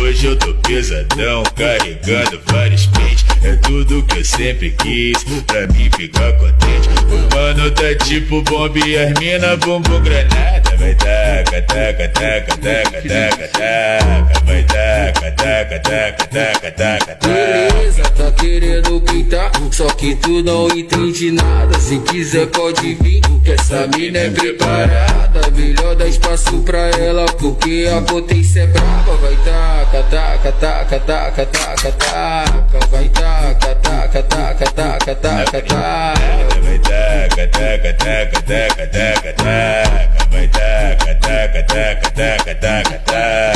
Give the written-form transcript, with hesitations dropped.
Hoje eu tô pesadão, carregando vários pentes. É tudo que eu sempre quis, pra mim ficar contente. O mano tá tipo bomba e as mina bumbum granada. Vai taca, taca, taca, taca, taca, taca. Vai taca, taca, taca, taca, taca, taca. Beleza, tá querendo pintar, só que tu não entende nada. Se quiser pode vir, que essa mina é preparada. Melhor dar espaço pra ela, porque a potência é brava. Vai taca, taca, taca, taca, taca, taca. Vai taca, taca, taca, taca, taca, taca. Vai taca, taca, taca, taca, taca, taca. Vai taca, taca, taca, taca, taca, taca.